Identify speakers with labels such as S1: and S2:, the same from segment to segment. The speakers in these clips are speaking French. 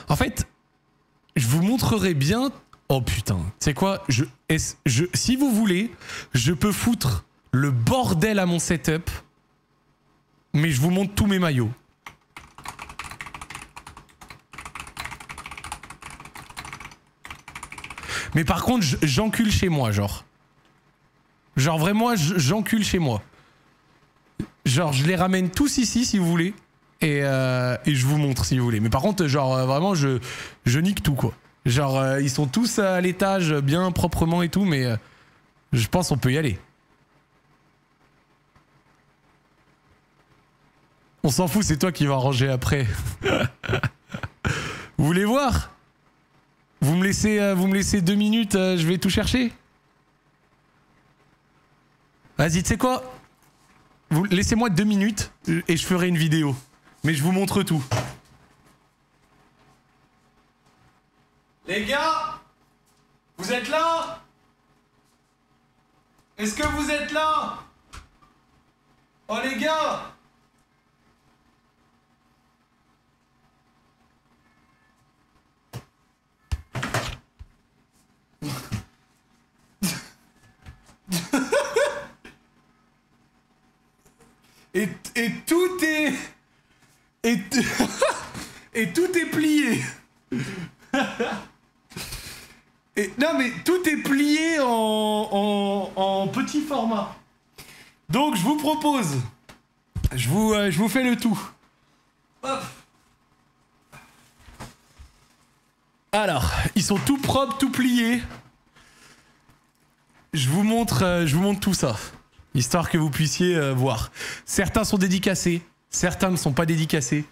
S1: En fait, je vous montrerai bien... Oh putain, tu sais quoi, si vous voulez, je peux foutre le bordel à mon setup, mais je vous montre tous mes maillots. Mais par contre, j'encule chez moi, genre. Genre vraiment, j'encule chez moi. Genre, je les ramène tous ici, si vous voulez, et je vous montre, si vous voulez. Mais par contre, genre, vraiment, je nique tout, quoi. Genre, ils sont tous à l'étage, bien proprement et tout, mais je pense qu'on peut y aller. On s'en fout, c'est toi qui vas ranger après. Vous voulez voir? Vous me laissez 2 minutes, je vais tout chercher. Vas-y, tu sais quoi? Laissez-moi 2 minutes et je ferai une vidéo. Mais je vous montre tout. Les gars, vous êtes là? Est-ce que vous êtes là? Oh les gars! et tout est... et tout est plié. Non mais tout est plié en petit format. Donc je vous propose, je vous fais le tout. Hop. Alors, ils sont tout propres, tout pliés. Je vous montre tout ça, histoire que vous puissiez voir. Certains sont dédicacés, certains ne sont pas dédicacés.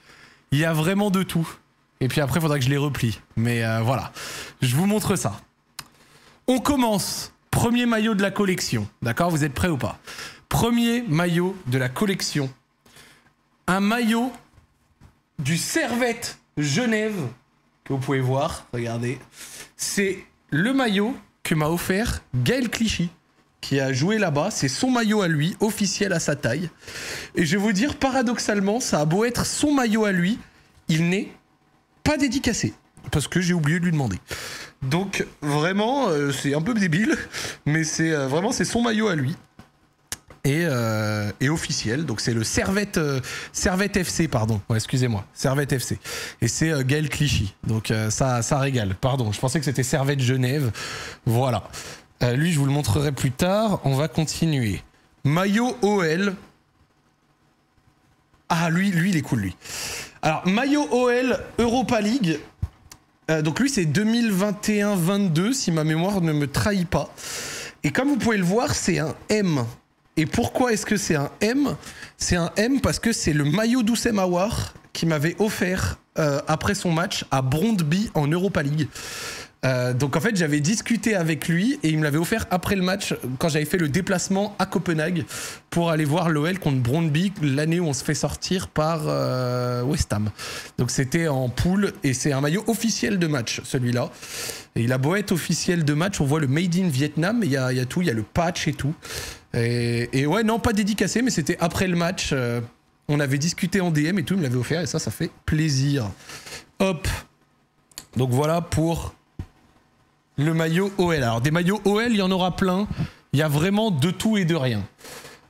S1: Il y a vraiment de tout. Et puis après, il faudra que je les replie. Mais voilà, je vous montre ça. On commence. Premier maillot de la collection. D'accord? Vous êtes prêts ou pas? Premier maillot de la collection. Un maillot du Servette Genève, que vous pouvez voir. Regardez. C'est le maillot que m'a offert Gaël Clichy, qui a joué là-bas. C'est son maillot à lui, officiel à sa taille. Et je vais vous dire, paradoxalement, ça a beau être son maillot à lui, il n'est pas dédicacé. Parce que j'ai oublié de lui demander. Donc vraiment, c'est un peu débile, mais c'est vraiment c'est son maillot à lui et officiel. Donc c'est le Servette FC, pardon. Ouais, excusez-moi, Servette FC. Et c'est Gaël Clichy. Donc ça régale. Pardon, je pensais que c'était Servette Genève. Voilà. Lui, je vous le montrerai plus tard. On va continuer. Maillot OL. Ah lui, il est cool lui. Alors maillot OL Europa League. Donc lui c'est 2021-22 si ma mémoire ne me trahit pas. Et comme vous pouvez le voir, c'est un M. Et pourquoi est-ce que c'est un M? C'est un M parce que c'est le maillot d'Oussem Aouar qui m'avait offert après son match à Brøndby en Europa League. Donc en fait j'avais discuté avec lui et il me l'avait offert après le match quand j'avais fait le déplacement à Copenhague pour aller voir l'OL contre Brøndby l'année où on se fait sortir par West Ham. Donc c'était en poule et c'est un maillot officiel de match celui-là. Et il a beau être officiel de match, on voit le Made in Vietnam, il y a tout, il y a le patch et tout. Et ouais non pas dédicacé mais c'était après le match, on avait discuté en DM et tout, il me l'avait offert et ça fait plaisir. Hop. Donc voilà pour... le maillot OL. Alors des maillots OL, il y en aura plein. Il y a vraiment de tout et de rien.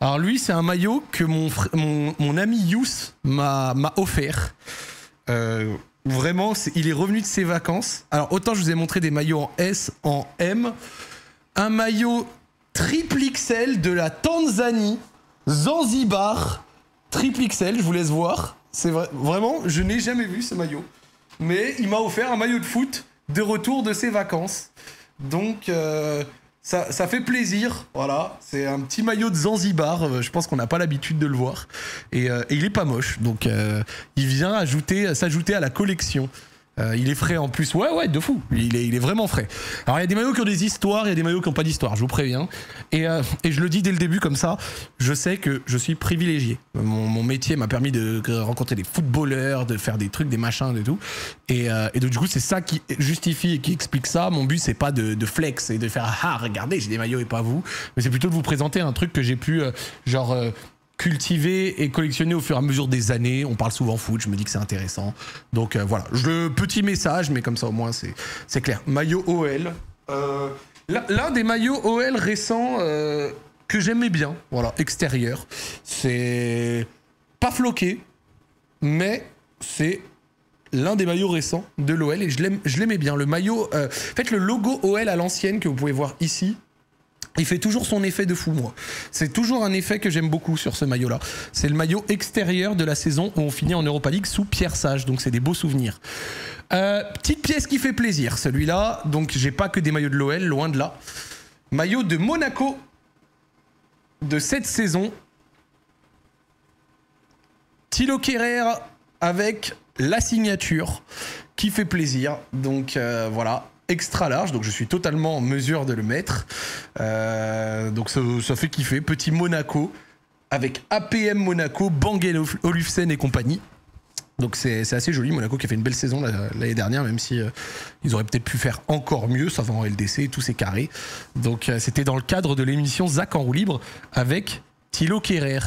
S1: Alors lui, c'est un maillot que mon ami Youss m'a offert. Vraiment, il est revenu de ses vacances. Alors autant je vous ai montré des maillots en S, en M. Un maillot triple XL de la Tanzanie, Zanzibar, triple XL, je vous laisse voir. C'est vraiment, je n'ai jamais vu ce maillot. Mais il m'a offert un maillot de foot de retour de ses vacances. Donc ça fait plaisir. Voilà, c'est un petit maillot de Zanzibar. Je pense qu'on n'a pas l'habitude de le voir. Et il est pas moche. Donc il vient s'ajouter à la collection. Il est frais en plus. Ouais, de fou. Il est vraiment frais. Alors il y a des maillots qui ont des histoires, il y a des maillots qui n'ont pas d'histoire, je vous préviens. Et je le dis dès le début comme ça, je sais que je suis privilégié. Mon métier m'a permis de rencontrer des footballeurs, de faire des trucs, des machins, de tout. Et donc du coup c'est ça qui justifie et qui explique ça. Mon but c'est pas de flex et de faire ah regardez j'ai des maillots et pas vous. Mais c'est plutôt de vous présenter un truc que j'ai pu cultivé et collectionné au fur et à mesure des années. On parle souvent foot, je me dis que c'est intéressant. Donc voilà, petit message, mais comme ça au moins c'est clair. Maillot OL. L'un des maillots OL récents que j'aimais bien, voilà, extérieur. C'est pas floqué, mais c'est l'un des maillots récents de l'OL et je l'aimais bien. Le maillot, en fait le logo OL à l'ancienne que vous pouvez voir ici, il fait toujours son effet de fou, moi. C'est toujours un effet que j'aime beaucoup sur ce maillot-là. C'est le maillot extérieur de la saison où on finit en Europa League sous Pierre Sage, donc c'est des beaux souvenirs. Petite pièce qui fait plaisir, celui-là. Donc j'ai pas que des maillots de l'OL, loin de là. Maillot de Monaco de cette saison. Thilo Kehrer avec la signature qui fait plaisir. Donc voilà. Extra large, donc je suis totalement en mesure de le mettre. Donc ça fait kiffer. Petit Monaco avec APM Monaco, Bangel Olufsen et compagnie. Donc c'est assez joli. Monaco qui a fait une belle saison l'année dernière, même si ils auraient peut-être pu faire encore mieux. Ça va en LDC, tout c'est carré. Donc c'était dans le cadre de l'émission Zach en roue libre avec Thilo Kehrer.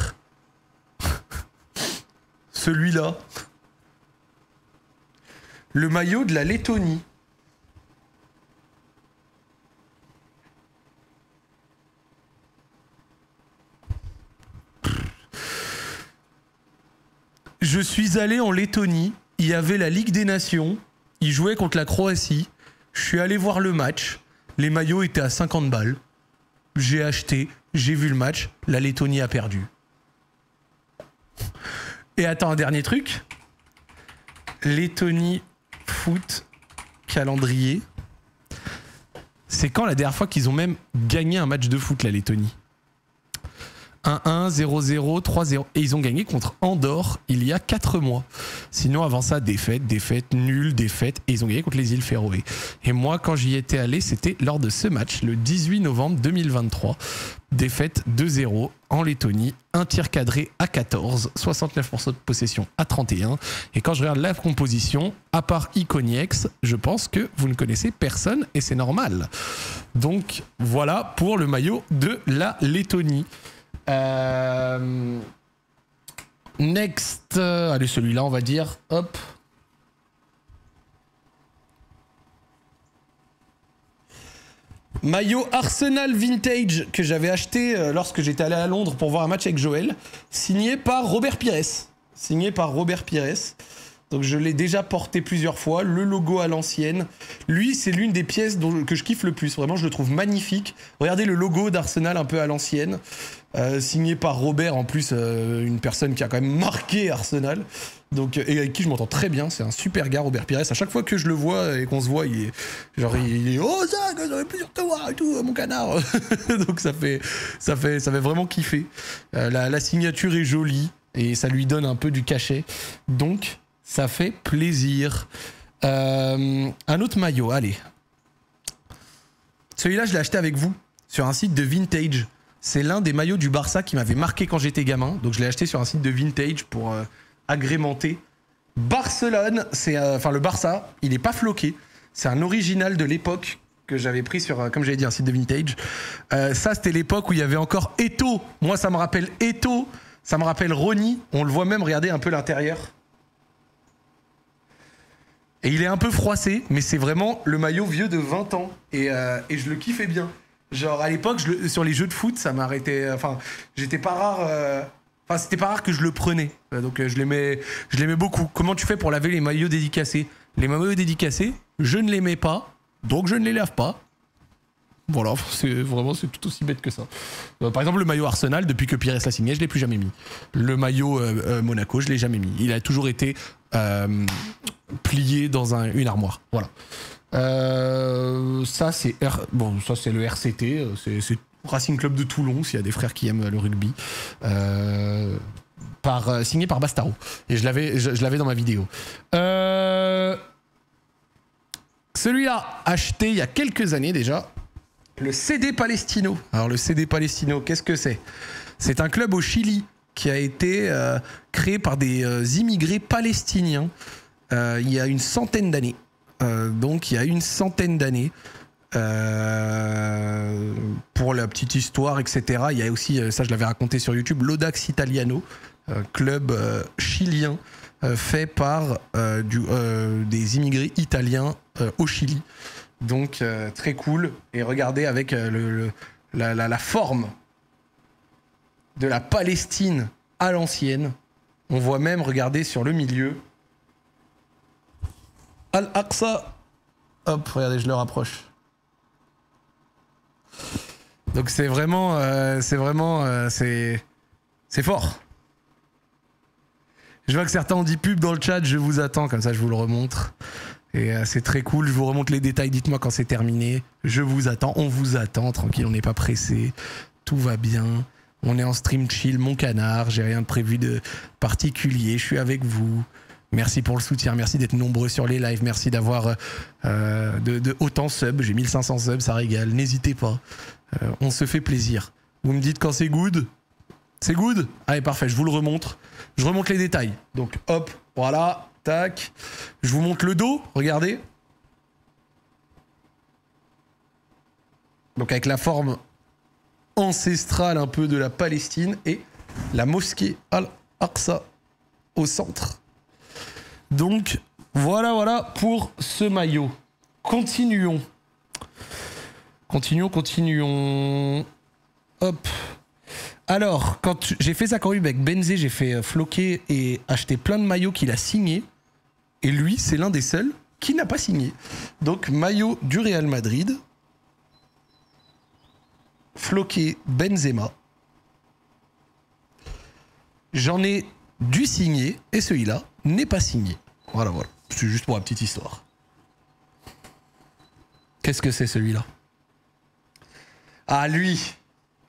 S1: Celui-là. Le maillot de la Lettonie. Je suis allé en Lettonie, il y avait la Ligue des Nations, ils jouaient contre la Croatie, je suis allé voir le match, les maillots étaient à 50 balles, j'ai acheté, j'ai vu le match, la Lettonie a perdu. Et attends, un dernier truc, Lettonie foot calendrier, c'est quand la dernière fois qu'ils ont même gagné un match de foot, la Lettonie ? 1-1, 0-0, 3-0. Et ils ont gagné contre Andorre il y a 4 mois. Sinon, avant ça, défaite, nulle, défaite. Et ils ont gagné contre les îles Féroé. Et moi, quand j'y étais allé, c'était lors de ce match, le 18 novembre 2023. Défaite 2-0 en Lettonie. Un tir cadré à 14. 69% de possession à 31. Et quand je regarde la composition, à part Iconiex, je pense que vous ne connaissez personne et c'est normal. Donc, voilà pour le maillot de la Lettonie. Next, allez celui-là on va dire, hop. Maillot Arsenal Vintage que j'avais acheté lorsque j'étais allé à Londres pour voir un match avec Joël, signé par Robert Pires. Donc je l'ai déjà porté plusieurs fois, le logo à l'ancienne. Lui, c'est l'une des pièces que je kiffe le plus. Vraiment, je le trouve magnifique. Regardez le logo d'Arsenal un peu à l'ancienne. Signé par Robert, en plus, une personne qui a quand même marqué Arsenal. Donc, et avec qui je m'entends très bien. C'est un super gars, Robert Pires. À chaque fois que je le vois et qu'on se voit, il est oh Zach, ça fait plaisir de te voir et tout, mon canard. Donc ça fait vraiment kiffer. La signature est jolie et ça lui donne un peu du cachet. Donc ça fait plaisir. Un autre maillot, allez. Celui-là, je l'ai acheté avec vous sur un site de vintage. C'est l'un des maillots du Barça qui m'avait marqué quand j'étais gamin. Donc je l'ai acheté sur un site de vintage pour agrémenter. Barcelone, enfin le Barça, il n'est pas floqué. C'est un original de l'époque que j'avais pris sur, comme j'avais dit, un site de vintage. Ça, c'était l'époque où il y avait encore Eto'o. Moi, ça me rappelle Eto'o. Ça me rappelle Ronny. On le voit même, regardez un peu l'intérieur. Et il est un peu froissé, mais c'est vraiment le maillot vieux de 20 ans. Et je le kiffais bien. Genre, à l'époque, sur les jeux de foot, ça m'arrêtait... Enfin, j'étais pas rare... Enfin, c'était pas rare que je le prenais. Donc, je l'aimais beaucoup. Comment tu fais pour laver les maillots dédicacés ? Les maillots dédicacés, je ne les mets pas, donc je ne les lave pas. Voilà, c'est tout aussi bête que ça. Par exemple, le maillot Arsenal, depuis que Pires l'a signé, je l'ai plus jamais mis. Le maillot Monaco, je l'ai jamais mis. Il a toujours été plié dans une armoire. Voilà. Ça, c'est le RCT. C'est Racing Club de Toulon, s'il y a des frères qui aiment le rugby. Signé par Bastaro. Et je l'avais dans ma vidéo. Celui-là, acheté il y a quelques années déjà. Le CD Palestino. Alors le CD Palestino, qu'est-ce que c'est ? C'est un club au Chili qui a été créé par des immigrés palestiniens il y a une centaine d'années. Donc il y a une centaine d'années. Pour la petite histoire, etc. Il y a aussi, ça je l'avais raconté sur YouTube, l'Audax Italiano, club chilien fait par des immigrés italiens au Chili. Donc très cool. Et regardez avec la forme de la Palestine à l'ancienne. On voit même, regardez sur le milieu, Al-Aqsa. Hop, regardez, je le rapproche. Donc c'est vraiment, c'est fort. Je vois que certains ont dit pub dans le chat, je vous attends, comme ça je vous le remontre. Et c'est très cool, je vous remonte les détails, dites-moi quand c'est terminé. Je vous attends, on vous attend, tranquille, on n'est pas pressé. Tout va bien, on est en stream chill, mon canard, j'ai rien de prévu de particulier, je suis avec vous. Merci pour le soutien, merci d'être nombreux sur les lives, merci d'avoir de autant subs, j'ai 1500 subs, ça régale, n'hésitez pas, on se fait plaisir. Vous me dites quand c'est good? C'est good? Allez, parfait, je vous le remontre. Je remonte les détails. Donc hop, voilà, tac. Je vous montre le dos, regardez. Donc avec la forme ancestrale un peu de la Palestine et la mosquée Al-Aqsa au centre. Donc, voilà pour ce maillot. Continuons. Hop. Alors, quand j'ai fait ça avec Benzé, j'ai fait floquer et acheter plein de maillots qu'il a signés. Et lui, c'est l'un des seuls qui n'a pas signé. Donc, maillot du Real Madrid. Floqué Benzema. J'en ai dû signer et celui-là n'est pas signé. Voilà. C'est juste pour la petite histoire. Qu'est-ce que c'est celui-là? Ah lui,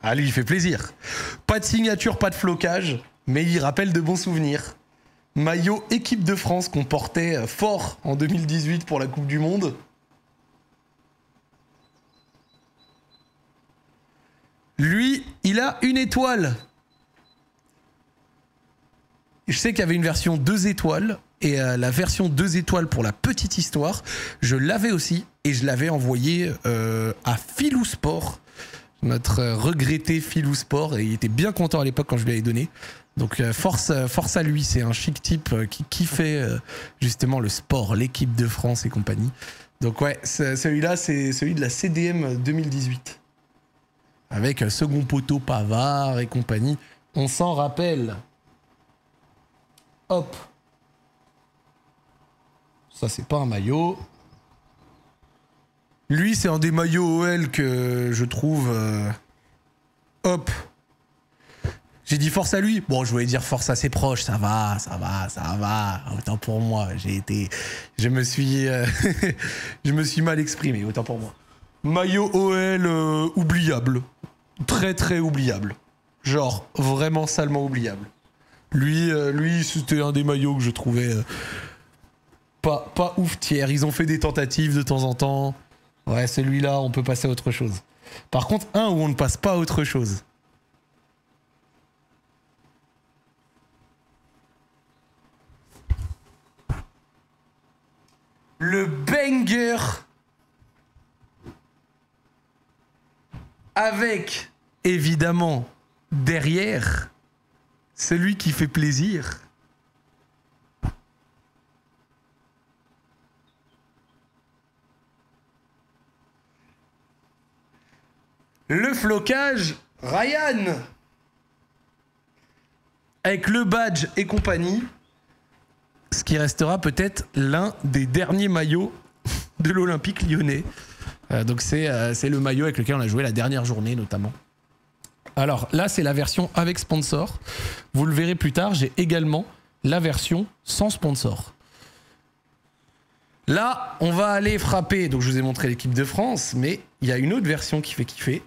S1: il fait plaisir. Pas de signature, pas de flocage, mais il rappelle de bons souvenirs. Maillot équipe de France qu'on portait fort en 2018 pour la Coupe du Monde. Lui, il a une étoile. Je sais qu'il y avait une version 2 étoiles et la version 2 étoiles pour la petite histoire, je l'avais aussi et je l'avais envoyé à Philou Sport, notre regretté Philou Sport, et il était bien content à l'époque quand je lui avais donné. Donc force à lui, c'est un chic type qui kiffait justement le sport, l'équipe de France et compagnie. Donc ouais, celui-là c'est celui de la CDM 2018. Avec second poteau Pavard et compagnie, on s'en rappelle. Hop. Ça, c'est pas un maillot. Lui, c'est un des maillots OL que je trouve... Hop. J'ai dit force à lui. Bon, je voulais dire force à ses proches. Ça va. Autant pour moi. Je me suis mal exprimé. Autant pour moi. Maillot OL oubliable. Très oubliable. Genre, vraiment salement oubliable. Lui, c'était un des maillots que je trouvais pas ouf tiers. Ils ont fait des tentatives de temps en temps. Ouais, celui-là, on peut passer à autre chose. Par contre, un où on ne passe pas à autre chose. Le banger avec, évidemment, derrière, celui qui fait plaisir. Le flocage Ryan. Avec le badge et compagnie. Ce qui restera peut-être l'un des derniers maillots de l'Olympique lyonnais. Donc c'est le maillot avec lequel on a joué la dernière journée notamment. Alors là, c'est la version avec sponsor. Vous le verrez plus tard, j'ai également la version sans sponsor. Là, on va aller frapper. Donc je vous ai montré l'équipe de France, mais il y a une autre version qui fait kiffer.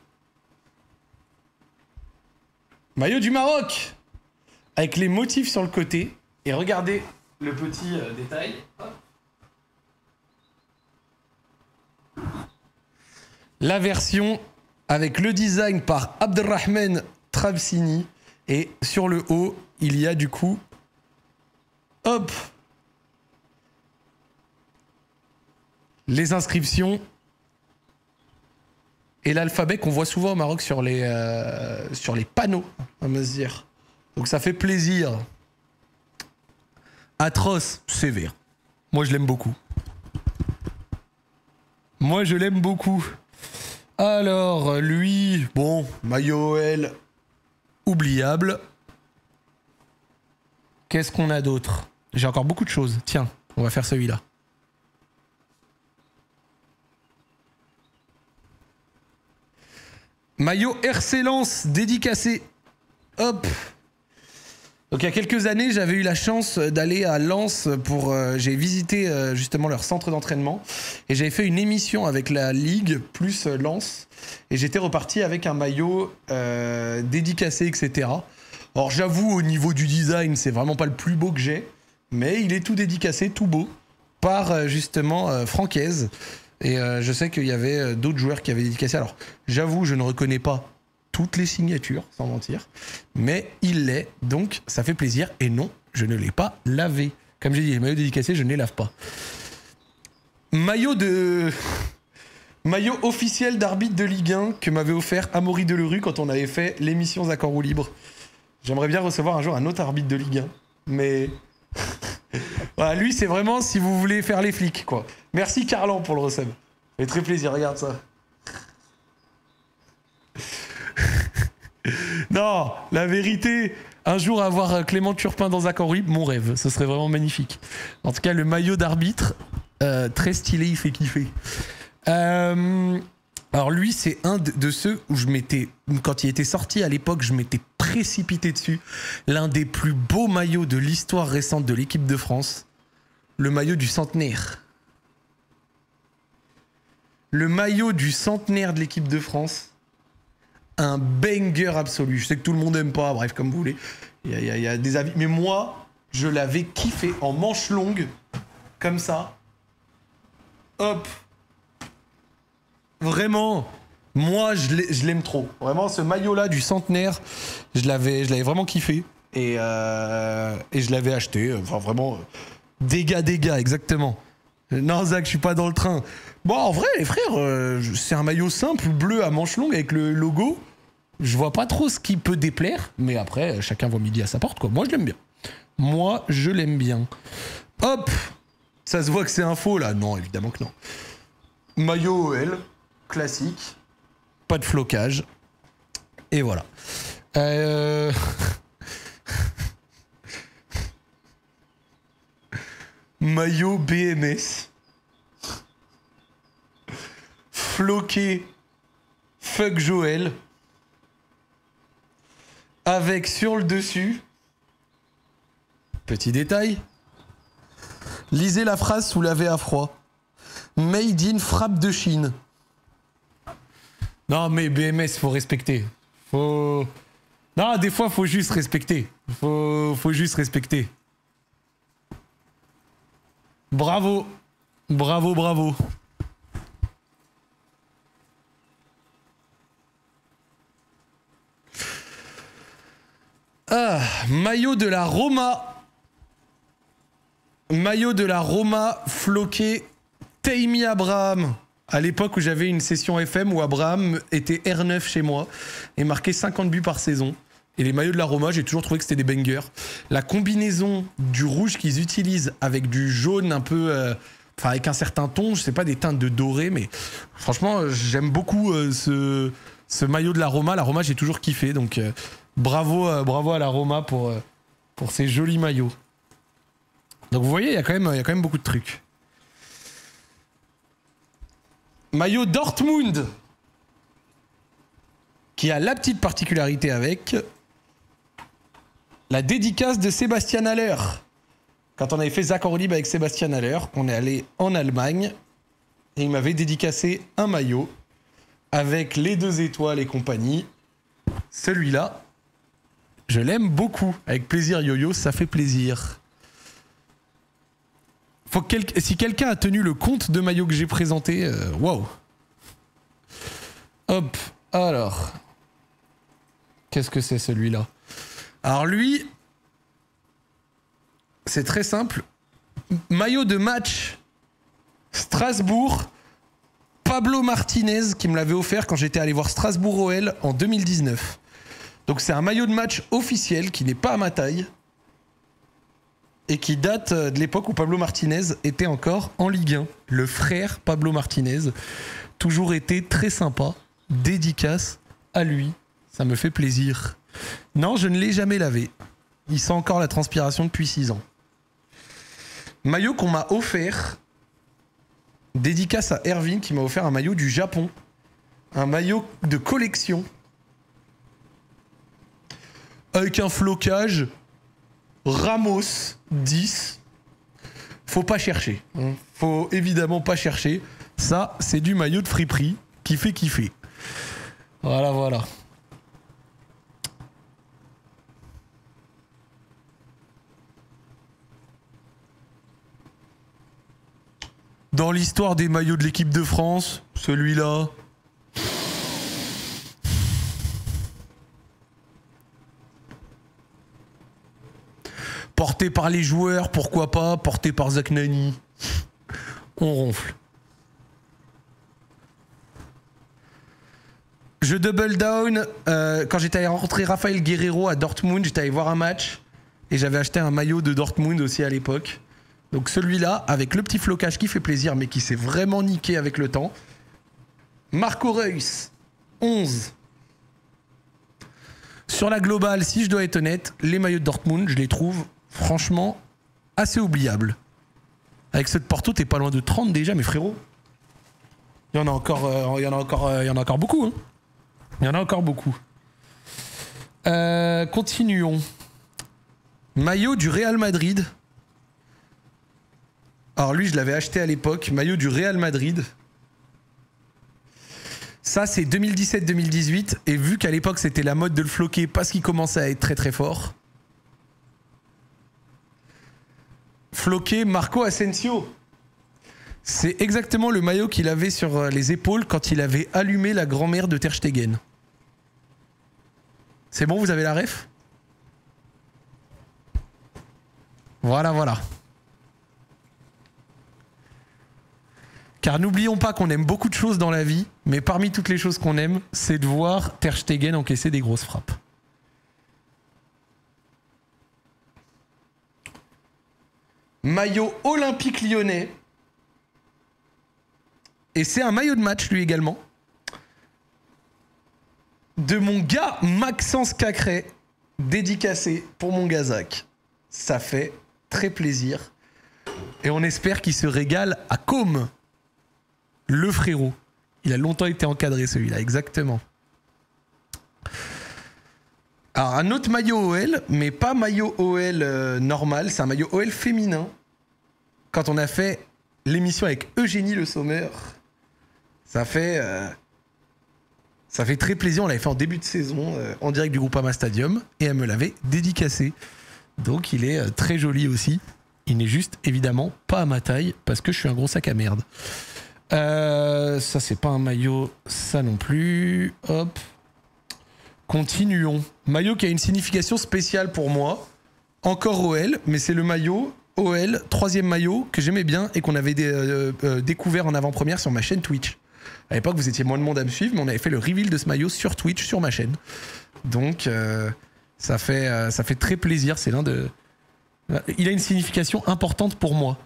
S1: Maillot du Maroc avec les motifs sur le côté. Et regardez le petit détail. La version avec le design par Abdelrahman Trabsini. Et sur le haut, il y a du coup... Hop! Les inscriptions et l'alphabet qu'on voit souvent au Maroc sur les panneaux, à Mazir. Donc ça fait plaisir. Atroce, sévère. Moi je l'aime beaucoup. Moi je l'aime beaucoup. Alors lui, bon, maillot OL, oubliable. Qu'est-ce qu'on a d'autre? J'ai encore beaucoup de choses. Tiens, on va faire celui-là. Maillot RC Lens dédicacé. Hop. Donc il y a quelques années, j'avais eu la chance d'aller à Lens pour... j'ai visité justement leur centre d'entraînement. Et j'avais fait une émission avec la Ligue plus Lens. Et j'étais reparti avec un maillot dédicacé, etc. Alors j'avoue, au niveau du design, c'est vraiment pas le plus beau que j'ai. Mais il est tout dédicacé, tout beau. Par justement Francaise. Et je sais qu'il y avait d'autres joueurs qui avaient dédicacé. Alors, j'avoue, je ne reconnais pas toutes les signatures, sans mentir. Mais il l'est, donc ça fait plaisir. Et non, je ne l'ai pas lavé. Comme j'ai dit, les maillots dédicacés, je ne les lave pas. Maillot officiel d'arbitre de Ligue 1 que m'avait offert Amaury Delerue quand on avait fait l'émission Zach en roue libre. J'aimerais bien recevoir un jour un autre arbitre de Ligue 1. Mais... voilà, lui, c'est vraiment si vous voulez faire les flics, quoi. Merci Carlan pour le resub. Ça fait très plaisir, regarde ça. Non, la vérité, un jour avoir Clément Turpin dans Zach en roue libre, mon rêve. Ce serait vraiment magnifique. En tout cas, le maillot d'arbitre, très stylé, il fait kiffer. Alors lui, c'est un de ceux où je m'étais... Quand il était sorti à l'époque, je m'étais précipité dessus. L'un des plus beaux maillots de l'histoire récente de l'équipe de France. Le maillot du centenaire. Le maillot du centenaire de l'équipe de France. Un banger absolu. Je sais que tout le monde n'aime pas, bref, comme vous voulez. Il y a des avis. Mais moi, je l'avais kiffé en manche longue. Comme ça. Hop. Vraiment, moi je l'aime trop. Vraiment, ce maillot-là du centenaire, je l'avais vraiment kiffé. Et je l'avais acheté. Enfin, vraiment, dégâts, exactement. Non, Zach, je suis pas dans le train. Bon, en vrai, les frères, c'est un maillot simple, bleu à manches longues avec le logo. Je vois pas trop ce qui peut déplaire. Mais après, chacun voit midi à sa porte, quoi. Moi, je l'aime bien. Moi, je l'aime bien. Hop, ça se voit que c'est un faux, là. Non, évidemment que non. Maillot OL. Classique, pas de flocage, et voilà. Maillot BMS, floqué, fuck Joël, avec sur le dessus, petit détail, lisez la phrase sous lavé à froid, made in frappe de Chine. Non, mais BMS, faut respecter. Non, des fois, faut juste respecter. Faut juste respecter. Bravo. Bravo. Ah, maillot de la Roma. Maillot de la Roma floqué Tammy Abraham. À l'époque où j'avais une session FM où Abraham était R9 chez moi et marquait 50 buts par saison. Et les maillots de la Roma, j'ai toujours trouvé que c'était des bangers. La combinaison du rouge qu'ils utilisent avec du jaune un peu... enfin, avec un certain ton, je sais pas, des teintes de doré, mais franchement, j'aime beaucoup ce maillot de la Roma. La Roma, j'ai toujours kiffé, donc bravo à la Roma pour ces jolis maillots. Donc vous voyez, il y a quand même beaucoup de trucs. Maillot Dortmund, qui a la petite particularité avec la dédicace de Sébastien Haller. Quand on avait fait Zach en roue libre avec Sébastien Haller, on est allé en Allemagne et il m'avait dédicacé un maillot avec les 2 étoiles et compagnie. Celui-là, je l'aime beaucoup. Avec plaisir, Yo-Yo, ça fait plaisir. Si quelqu'un a tenu le compte de maillots que j'ai présenté, waouh. Hop, alors. Qu'est-ce que c'est celui-là? Alors lui, c'est très simple. Maillot de match Strasbourg Pablo Martinez qui me l'avait offert quand j'étais allé voir Strasbourg OL en 2019. Donc c'est un maillot de match officiel qui n'est pas à ma taille et qui date de l'époque où Pablo Martinez était encore en Ligue 1. Le frère Pablo Martinez, toujours été très sympa, dédicace à lui, ça me fait plaisir. Non, je ne l'ai jamais lavé. Il sent encore la transpiration depuis 6 ans. Maillot qu'on m'a offert, dédicace à Erwin qui m'a offert un maillot du Japon. Un maillot de collection. Avec un flocage Ramos 10. Faut pas chercher. Hein. Faut évidemment pas chercher. Ça, c'est du maillot de friperie qui fait kiffer. Voilà, voilà. Dans l'histoire des maillots de l'équipe de France, celui-là. Porté par les joueurs, pourquoi pas. Porté par Zach Nani. On ronfle. Je double down. Quand j'étais allé rencontrer Rafael Guerreiro à Dortmund, j'étais allé voir un match. Et j'avais acheté un maillot de Dortmund aussi à l'époque. Donc celui-là, avec le petit flocage qui fait plaisir, mais qui s'est vraiment niqué avec le temps. Marco Reus, 11. Sur la globale, si je dois être honnête, les maillots de Dortmund, je les trouve franchement assez oubliables. Avec ceux de Porto, t'es pas loin de 30 déjà, mais frérot. Il y en a encore, il y en a encore beaucoup. Hein. Il y en a encore beaucoup. Continuons. Maillot du Real Madrid. Alors lui, je l'avais acheté à l'époque. Maillot du Real Madrid. Ça, c'est 2017-2018. Et vu qu'à l'époque, c'était la mode de le floquer parce qu'il commençait à être très très fort. Floqué Marco Asensio. C'est exactement le maillot qu'il avait sur les épaules quand il avait allumé la grand-mère de Ter Stegen. C'est bon, vous avez la ref? Voilà, voilà. Car n'oublions pas qu'on aime beaucoup de choses dans la vie, mais parmi toutes les choses qu'on aime, c'est de voir Ter Stegen encaisser des grosses frappes. Maillot olympique lyonnais. Et c'est un maillot de match, lui également. De mon gars Maxence Cacré, dédicacé pour mon Gazak. Ça fait très plaisir. Et on espère qu'il se régale à Côme. Le frérot. Il a longtemps été encadré, celui-là, exactement. Alors, un autre maillot OL, mais pas maillot OL normal, c'est un maillot OL féminin. Quand on a fait l'émission avec Eugénie Le Sommer, ça fait très plaisir. On l'avait fait en début de saison, en direct du Groupama Stadium, et elle me l'avait dédicacé. Donc, il est très joli aussi. Il n'est juste, évidemment, pas à ma taille, parce que je suis un gros sac à merde. Ça, c'est pas un maillot, ça non plus. Hop. Continuons. Maillot qui a une signification spéciale pour moi. Encore OL, mais c'est le maillot OL, 3e maillot que j'aimais bien et qu'on avait découvert en avant-première sur ma chaîne Twitch. À l'époque, vous étiez moins de monde à me suivre, mais on avait fait le reveal de ce maillot sur Twitch, sur ma chaîne. Donc, ça fait très plaisir. C'est l'un de... Il a une signification importante pour moi.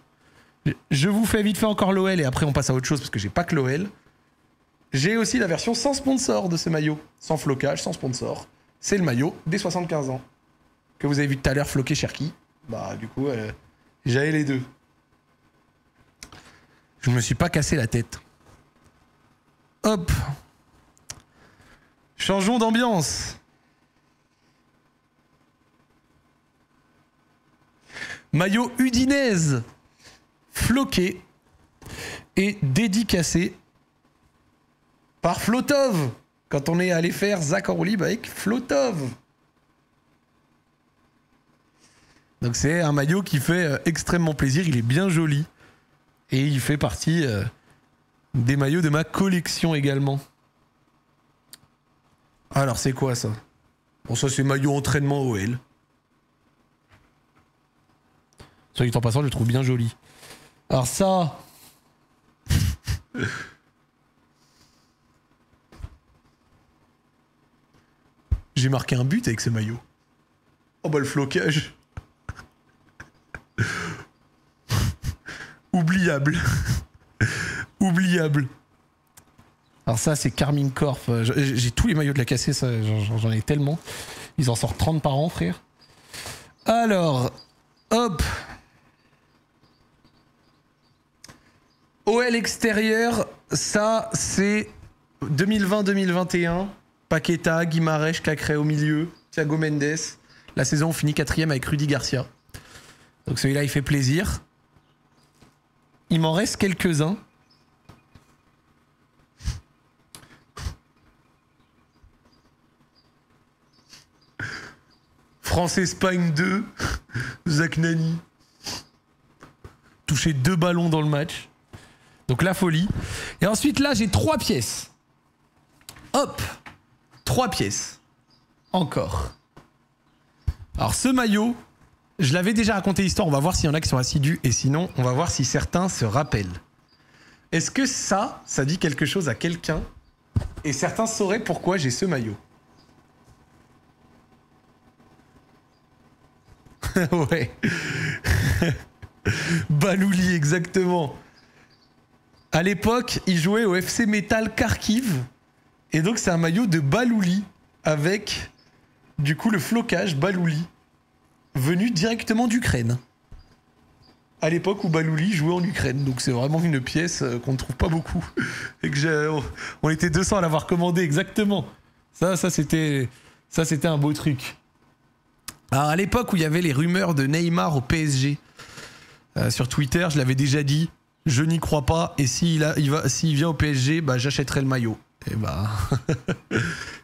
S1: Je vous fais vite fait encore l'OL et après on passe à autre chose parce que j'ai pas que l'OL. J'ai aussi la version sans sponsor de ce maillot. Sans flocage, sans sponsor. C'est le maillot des 75 ans. Que vous avez vu tout à l'heure floqué Cherki. Bah du coup, j'avais les deux. Je me suis pas cassé la tête. Hop. Changeons d'ambiance. Maillot Udinese. Floqué et dédicacé par Flotov. Quand on est allé faire Zach en libre avec Flotov. Donc c'est un maillot qui fait extrêmement plaisir. Il est bien joli. Et il fait partie des maillots de ma collection également. Alors c'est quoi ça? Bon, ça c'est maillot entraînement OL. Soit dit en passant, je le trouve bien joli. Alors ça... j'ai marqué un but avec ce maillot. Oh bah le flocage. Oubliable. Oubliable. Alors ça c'est Carmine Corp. J'ai tous les maillots de la cassée, j'en ai tellement. Ils en sortent 30 par an, frère. Alors, hop. OL extérieur, ça c'est 2020-2021. Paqueta, Guimarães, Cacré au milieu, Thiago Mendes. La saison finit 4e avec Rudy Garcia. Donc celui-là il fait plaisir. Il m'en reste quelques-uns. France-Espagne 2, Zach Nani. Touché 2 ballons dans le match. Donc la folie. Et ensuite là j'ai 3 pièces. Hop, 3 pièces. Encore. Alors ce maillot, je l'avais déjà raconté l'histoire, on va voir s'il y en a qui sont assidus et sinon on va voir si certains se rappellent. Est-ce que ça dit quelque chose à quelqu'un et certains sauraient pourquoi j'ai ce maillot? Ouais. Balouli, exactement. À l'époque, il jouait au FC Metal Kharkiv. Et donc, c'est un maillot de Balouli avec, du coup, le flocage Balouli venu directement d'Ukraine. À l'époque où Balouli jouait en Ukraine. Donc, c'est vraiment une pièce qu'on ne trouve pas beaucoup. Et que on était 200 à l'avoir commandé, exactement. Ça c'était un beau truc. Alors à l'époque où il y avait les rumeurs de Neymar au PSG, sur Twitter, je l'avais déjà dit, je n'y crois pas, et s'il vient au PSG, bah, j'achèterai le maillot. Et bah,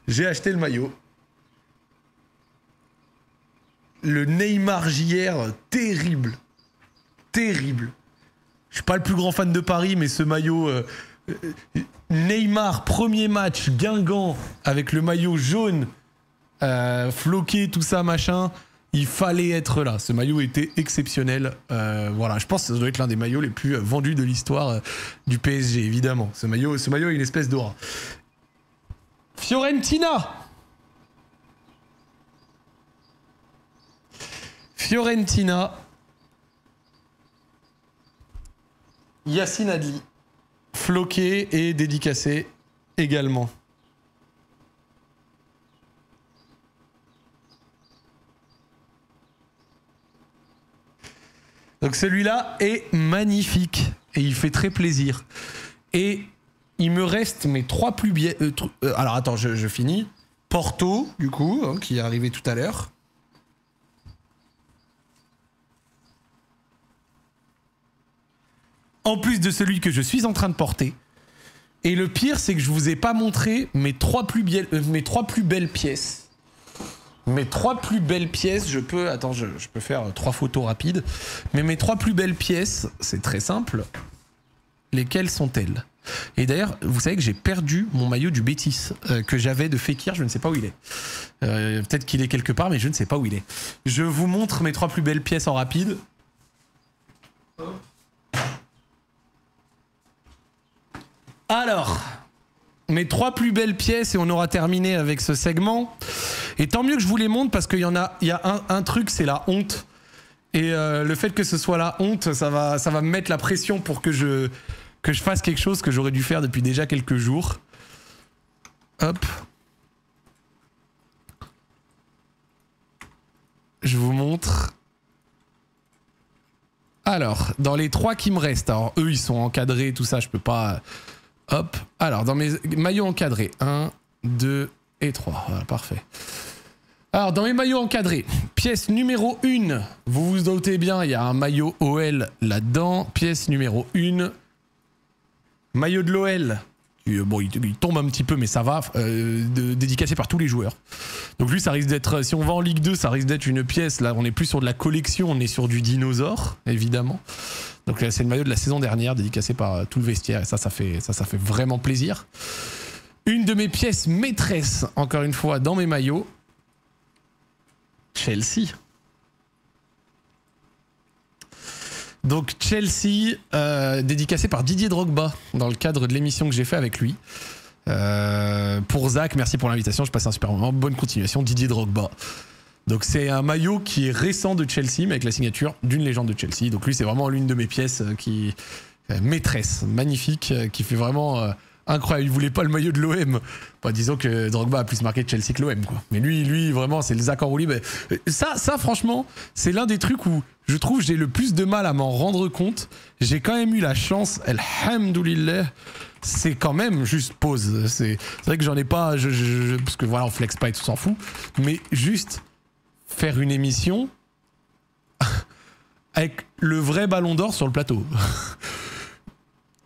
S1: j'ai acheté le maillot. Le Neymar JR, terrible. Terrible. Je suis pas le plus grand fan de Paris, mais ce maillot... Neymar, premier match, Guingamp, avec le maillot jaune... floqué, tout ça, machin, il fallait être là. Ce maillot était exceptionnel. Voilà, je pense que ça doit être l'un des maillots les plus vendus de l'histoire du PSG, évidemment. Ce maillot a une espèce d'aura. Fiorentina. Yacine Adli. Floqué et dédicacé également. Donc celui-là est magnifique et il fait très plaisir. Et il me reste mes 3 plus bien... alors attends, je finis. Porto, du coup, hein, qui est arrivé tout à l'heure. En plus de celui que je suis en train de porter. Et le pire, c'est que je vous ai pas montré mes 3 plus belles pièces. Mes 3 plus belles pièces, je peux faire 3 photos rapides. Mais mes 3 plus belles pièces, c'est très simple. Lesquelles sont-elles? Et d'ailleurs, vous savez que j'ai perdu mon maillot du Betis que j'avais de Fekir, je ne sais pas où il est. Peut-être qu'il est quelque part, mais je ne sais pas où il est. Je vous montre mes 3 plus belles pièces en rapide. Alors... mes 3 plus belles pièces et on aura terminé avec ce segment. Et tant mieux que je vous les montre parce qu'il y a un truc, c'est la honte. Et le fait que ce soit la honte, ça va me mettre la pression pour que je fasse quelque chose que j'aurais dû faire depuis déjà quelques jours. Hop. Je vous montre. Alors, dans les 3 qui me restent, alors eux ils sont encadrés, tout ça, je peux pas... Hop, alors dans mes maillots encadrés, 1, 2 et 3, voilà, parfait. Alors dans mes maillots encadrés, pièce numéro 1, vous vous doutez bien, il y a un maillot OL là-dedans, pièce numéro 1, maillot de l'OL, bon il tombe un petit peu mais ça va, dédicacé par tous les joueurs. Donc lui ça risque d'être, si on va en Ligue 2, ça risque d'être une pièce, là on est plus sur de la collection, on est sur du dinosaure, évidemment. Donc c'est le maillot de la saison dernière, dédicacé par tout le vestiaire, et ça fait vraiment plaisir. Une de mes pièces maîtresses, encore une fois, dans mes maillots, Chelsea. Donc Chelsea, dédicacé par Didier Drogba, dans le cadre de l'émission que j'ai fait avec lui. Pour Zach, merci pour l'invitation, je passe un super moment. Bonne continuation, Didier Drogba. Donc c'est un maillot qui est récent de Chelsea, mais avec la signature d'une légende de Chelsea. Donc lui, c'est vraiment l'une de mes pièces qui maîtresse, magnifique, qui fait vraiment incroyable. Il voulait pas le maillot de l'OM. Bah, disons que Drogba a plus marqué de Chelsea que l'OM, quoi. Mais lui, vraiment, c'est le Zach en roue libre. Ça, franchement, c'est l'un des trucs où je trouve j'ai le plus de mal à m'en rendre compte. J'ai quand même eu la chance, alhamdoulilah. C'est quand même juste pause. C'est vrai que j'en ai pas, parce que voilà, on flex pas et tout s'en fout. Mais juste faire une émission avec le vrai ballon d'or sur le plateau.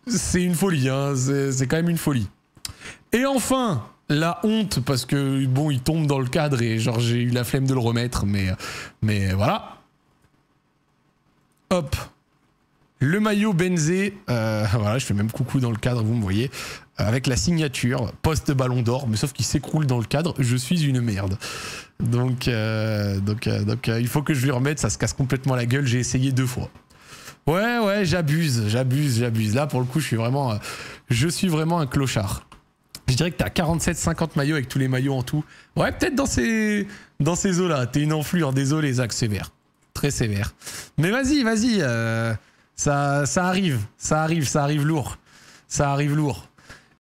S1: C'est une folie, hein. C'est quand même une folie. Et enfin, la honte, parce que bon, il tombe dans le cadre et genre j'ai eu la flemme de le remettre, mais voilà. Hop. Le maillot Benzé, voilà, je fais même coucou dans le cadre, vous me voyez, avec la signature post-ballon d'or, mais sauf qu'il s'écroule dans le cadre, je suis une merde. Donc, il faut que je lui remette, ça se casse complètement la gueule, j'ai essayé 2 fois. Ouais, j'abuse. Là, pour le coup, je suis vraiment un clochard. Je dirais que t'as 47-50 maillots avec tous les maillots en tout. Ouais, peut-être dans ces eaux-là. T'es une enflure, désolé, Zach, sévère. Très sévère. Mais vas-y, ça arrive lourd. Ça arrive lourd.